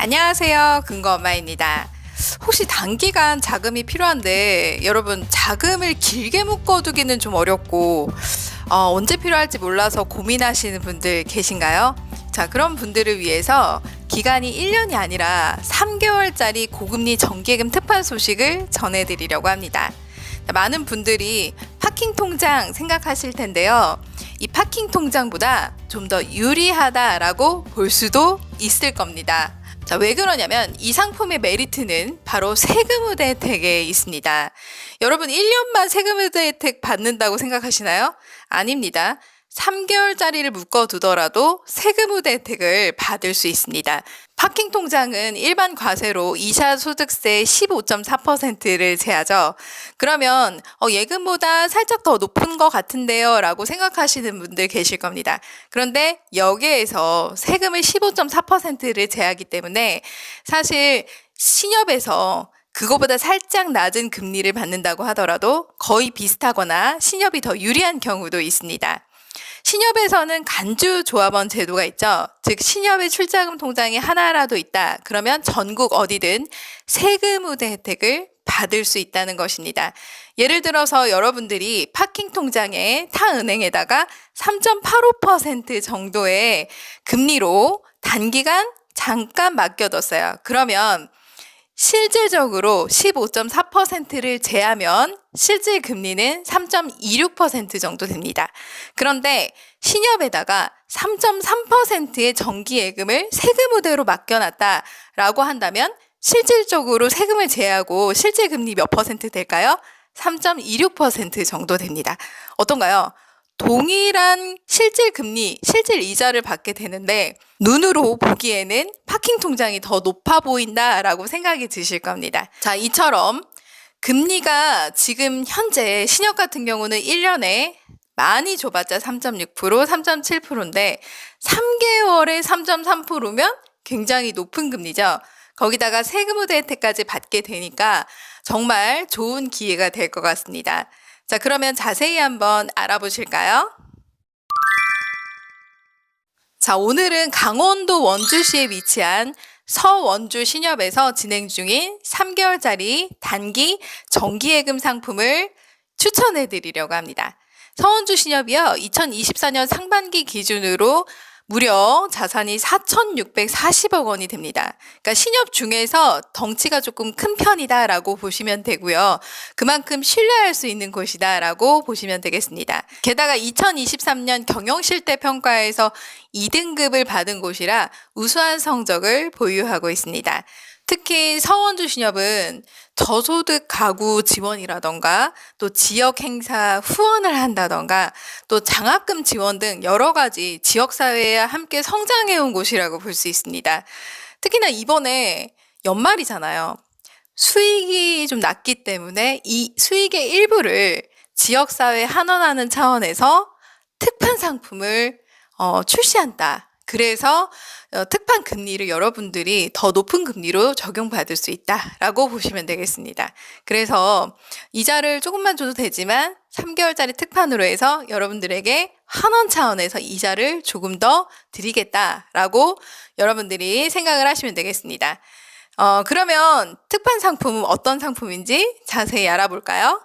안녕하세요. 근거엄마입니다. 혹시 단기간 자금이 필요한데 여러분 자금을 길게 묶어두기는 좀 어렵고 언제 필요할지 몰라서 고민하시는 분들 계신가요? 자, 그런 분들을 위해서 기간이 1년이 아니라 3개월짜리 고금리 정기예금 특판 소식을 전해드리려고 합니다. 많은 분들이 파킹 통장 생각하실 텐데요. 이 파킹 통장보다 좀 더 유리하다라고 볼 수도 있을 겁니다. 자, 왜 그러냐면 이 상품의 메리트는 바로 세금 우대 혜택에 있습니다. 여러분 1년만 세금 우대 혜택 받는다고 생각하시나요? 아닙니다. 3개월짜리를 묶어두더라도 세금 우대 혜택을 받을 수 있습니다. 파킹 통장은 일반 과세로 이자 소득세 15.4%를 제하죠. 그러면 예금보다 살짝 더 높은 것 같은데요 라고 생각하시는 분들 계실 겁니다. 그런데 여기에서 세금을 15.4%를 제하기 때문에 사실 신협에서 그거보다 살짝 낮은 금리를 받는다고 하더라도 거의 비슷하거나 신협이 더 유리한 경우도 있습니다. 신협에서는 간주 조합원 제도가 있죠. 즉 신협의 출자금 통장이 하나라도 있다. 그러면 전국 어디든 세금 우대 혜택을 받을 수 있다는 것입니다. 예를 들어서 여러분들이 파킹 통장에 타 은행에다가 3.85% 정도의 금리로 단기간 잠깐 맡겨뒀어요. 그러면 실질적으로 15.4%를 제하면 실질 금리는 3.26% 정도 됩니다. 그런데 신협에다가 3.3%의 정기예금을 세금 우대로 맡겨놨다라고 한다면 실질적으로 세금을 제하고 실질 금리 몇 퍼센트 될까요? 3.26% 정도 됩니다. 어떤가요? 동일한 실질 금리, 실질 이자를 받게 되는데 눈으로 보기에는 파킹 통장이 더 높아 보인다라고 생각이 드실 겁니다. 자, 이처럼 금리가 지금 현재 신협 같은 경우는 1년에 많이 줘봤자 3.6%, 3.7%인데 3개월에 3.3%면 굉장히 높은 금리죠. 거기다가 세금 우대 혜택까지 받게 되니까 정말 좋은 기회가 될 것 같습니다. 자, 그러면 자세히 한번 알아보실까요? 자, 오늘은 강원도 원주시에 위치한 서원주 신협에서 진행 중인 3개월짜리 단기 정기예금 상품을 추천해 드리려고 합니다. 서원주 신협이요, 2024년 상반기 기준으로 무려 자산이 4,640억 원이 됩니다. 그러니까 신협 중에서 덩치가 조금 큰 편이다라고 보시면 되고요. 그만큼 신뢰할 수 있는 곳이다라고 보시면 되겠습니다. 게다가 2023년 경영실태평가에서 2등급을 받은 곳이라 우수한 성적을 보유하고 있습니다. 특히 서원주 신협은 저소득 가구 지원이라던가 또 지역 행사 후원을 한다던가 또 장학금 지원 등 여러 가지 지역사회에 함께 성장해온 곳이라고 볼 수 있습니다. 특히나 이번에 연말이잖아요. 수익이 좀 낮기 때문에 이 수익의 일부를 지역사회에 환원하는 차원에서 특판 상품을 출시한다. 그래서 특판 금리를 여러분들이 더 높은 금리로 적용받을 수 있다라고 보시면 되겠습니다. 그래서 이자를 조금만 줘도 되지만 3개월짜리 특판으로 해서 여러분들에게 환원 차원에서 이자를 조금 더 드리겠다라고 여러분들이 생각을 하시면 되겠습니다. 그러면 특판 상품은 어떤 상품인지 자세히 알아볼까요?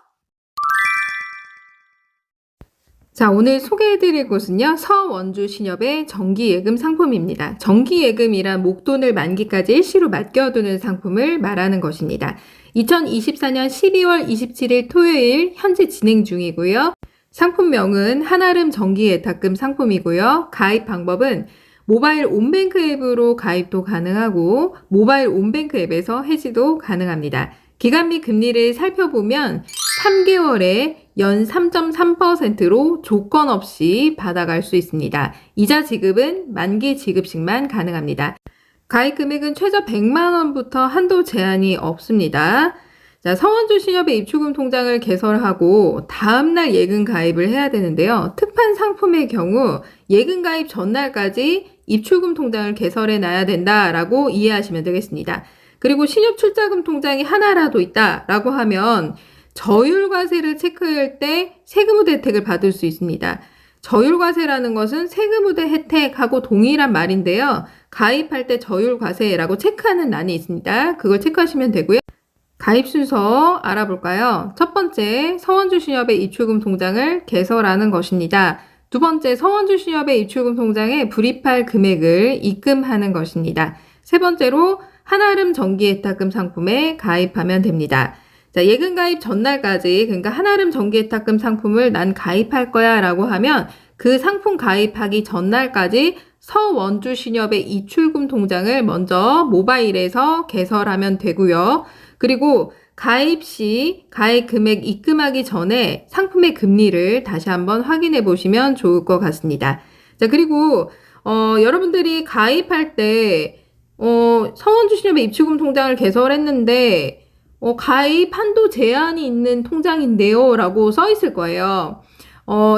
자, 오늘 소개해드릴 곳은요, 서원주 신협의 정기예금 상품입니다. 정기예금이란 목돈을 만기까지 일시로 맡겨두는 상품을 말하는 것입니다. 2024년 12월 27일 토요일 현재 진행 중이고요. 상품명은 한아름 정기예탁금 상품이고요. 가입 방법은 모바일 온뱅크 앱으로 가입도 가능하고 모바일 온뱅크 앱에서 해지도 가능합니다. 기간 및 금리를 살펴보면 3개월에 연 3.3%로 조건 없이 받아갈 수 있습니다. 이자 지급은 만기 지급식만 가능합니다. 가입 금액은 최저 100만 원부터 한도 제한이 없습니다. 자, 서원주 신협의 입출금 통장을 개설하고 다음날 예금 가입을 해야 되는데요. 특판 상품의 경우 예금 가입 전날까지 입출금 통장을 개설해 놔야 된다라고 이해하시면 되겠습니다. 그리고 신협 출자금 통장이 하나라도 있다라고 하면 저율과세를 체크할 때 세금 우대 혜택을 받을 수 있습니다. 저율과세라는 것은 세금 우대 혜택하고 동일한 말인데요. 가입할 때 저율과세라고 체크하는 란이 있습니다. 그걸 체크하시면 되고요. 가입 순서 알아볼까요? 첫 번째, 서원주 신협의 입출금 통장을 개설하는 것입니다. 두 번째, 서원주 신협의 입출금 통장에 불입할 금액을 입금하는 것입니다. 세 번째로, 한아름 정기예탁금 상품에 가입하면 됩니다. 자, 예금 가입 전날까지, 그러니까 한아름 정기예탁금 상품을 난 가입할 거야 라고 하면 그 상품 가입하기 전날까지 서원주 신협의 입출금 통장을 먼저 모바일에서 개설하면 되고요. 그리고 가입 시 가입 금액 입금하기 전에 상품의 금리를 다시 한번 확인해 보시면 좋을 것 같습니다. 자, 그리고 여러분들이 가입할 때 서원주 신협의 입출금 통장을 개설했는데 가입 한도 제한이 있는 통장인데요 라고 써 있을 거예요.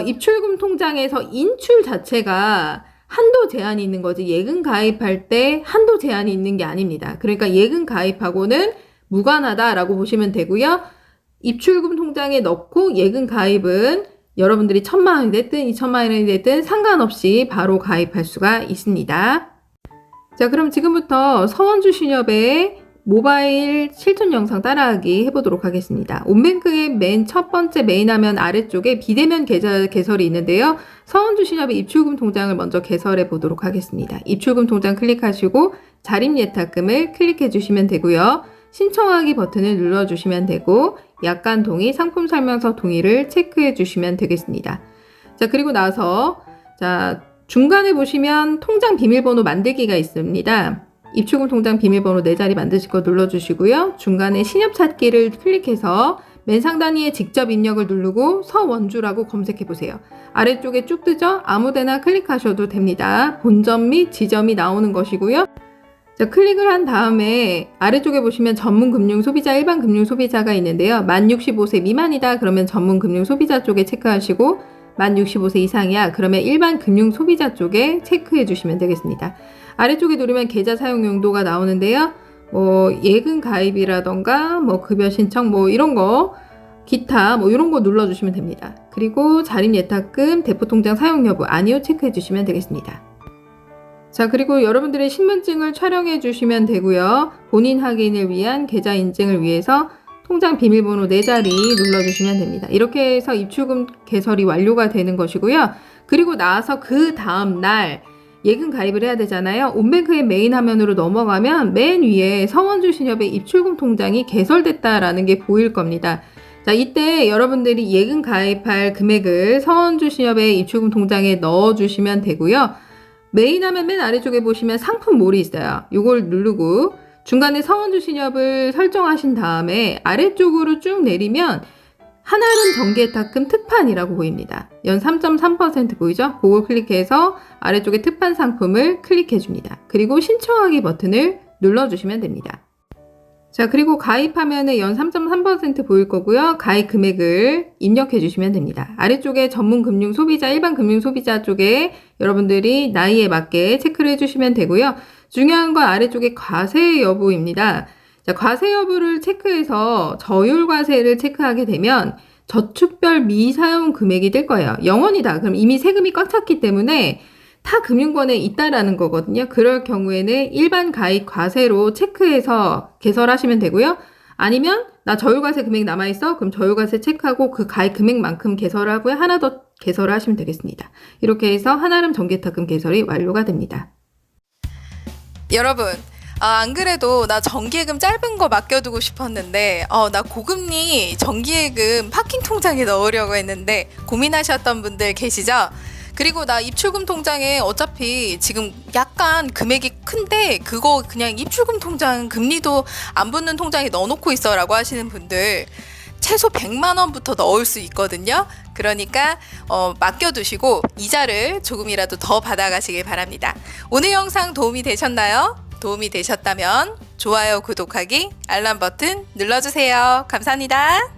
입출금 통장에서 인출 자체가 한도 제한이 있는 거지 예금 가입할 때 한도 제한이 있는 게 아닙니다. 그러니까 예금 가입하고는 무관하다라고 보시면 되고요. 입출금 통장에 넣고 예금 가입은 여러분들이 1,000만 원이 됐든 2,000만 원이 됐든 상관없이 바로 가입할 수가 있습니다. 자, 그럼 지금부터 서원주 신협의 모바일 실전 영상 따라하기 해보도록 하겠습니다. 온뱅크의 맨 첫 번째 메인 화면 아래쪽에 비대면 계좌 개설이 있는데요. 서원주 신협의 입출금 통장을 먼저 개설해 보도록 하겠습니다. 입출금 통장 클릭하시고 자립 예탁금을 클릭해 주시면 되고요. 신청하기 버튼을 눌러주시면 되고 약관 동의, 상품 설명서 동의를 체크해 주시면 되겠습니다. 자, 그리고 나서 중간에 보시면 통장 비밀번호 만들기가 있습니다. 입출금 통장 비밀번호 4자리 만드실 거 눌러주시고요. 중간에 신협 찾기를 클릭해서 맨 상단위에 직접 입력을 누르고 서원주라고 검색해보세요. 아래쪽에 쭉 뜨죠? 아무데나 클릭하셔도 됩니다. 본점 및 지점이 나오는 것이고요. 자, 클릭을 한 다음에 아래쪽에 보시면 전문금융소비자, 일반금융소비자가 있는데요. 만 65세 미만이다 그러면 전문금융소비자 쪽에 체크하시고 만 65세 이상이야 그러면 일반금융소비자 쪽에 체크해 주시면 되겠습니다. 아래쪽에 누르면 계좌 사용 용도가 나오는데요. 예금 가입이라던가 급여 신청 이런 거 기타 이런 거 눌러주시면 됩니다. 그리고 자립 예탁금 대포통장 사용 여부 아니요 체크해 주시면 되겠습니다. 자, 그리고 여러분들의 신분증을 촬영해 주시면 되고요. 본인 확인을 위한 계좌 인증을 위해서 통장 비밀번호 4자리 눌러주시면 됩니다. 이렇게 해서 입출금 개설이 완료가 되는 것이고요. 그리고 나서 그 다음 날 예금 가입을 해야 되잖아요. 온뱅크의 메인 화면으로 넘어가면 맨 위에 서원주 신협의 입출금 통장이 개설됐다라는 게 보일 겁니다. 자, 이때 여러분들이 예금 가입할 금액을 서원주 신협의 입출금 통장에 넣어주시면 되고요. 메인 화면 맨 아래쪽에 보시면 상품몰이 있어요. 이걸 누르고 중간에 서원주 신협을 설정하신 다음에 아래쪽으로 쭉 내리면 한아름 정기예탁금 특판이라고 보입니다. 연 3.3% 보이죠? 그걸 클릭해서 아래쪽에 특판 상품을 클릭해 줍니다. 그리고 신청하기 버튼을 눌러주시면 됩니다. 자, 그리고 가입하면은 연 3.3% 보일 거고요. 가입 금액을 입력해 주시면 됩니다. 아래쪽에 전문금융소비자, 일반금융소비자 쪽에 여러분들이 나이에 맞게 체크를 해주시면 되고요. 중요한 건 아래쪽에 과세 여부입니다. 자, 과세 여부를 체크해서 저율과세를 체크하게 되면 저축별 미사용 금액이 될 거예요. 0원이다. 그럼 이미 세금이 꽉 찼기 때문에 타 금융권에 있다라는 거거든요. 그럴 경우에는 일반 가입 과세로 체크해서 개설하시면 되고요. 아니면 나 저율과세 금액 남아있어? 그럼 저율과세 체크하고 그 가입 금액만큼 개설을 하고요. 하나 더 개설을 하시면 되겠습니다. 이렇게 해서 한아름 정기예탁금 개설이 완료가 됩니다. 여러분, 안 그래도 나 정기예금 짧은 거 맡겨두고 싶었는데 나 고금리 정기예금 파킹 통장에 넣으려고 했는데 고민하셨던 분들 계시죠? 그리고 나 입출금 통장에 어차피 지금 약간 금액이 큰데 그거 그냥 입출금 통장 금리도 안 붙는 통장에 넣어놓고 있어 라고 하시는 분들 최소 100만 원부터 넣을 수 있거든요. 그러니까 맡겨두시고 이자를 조금이라도 더 받아가시길 바랍니다. 오늘 영상 도움이 되셨나요? 도움이 되셨다면 좋아요, 구독하기, 알람 버튼 눌러주세요. 감사합니다.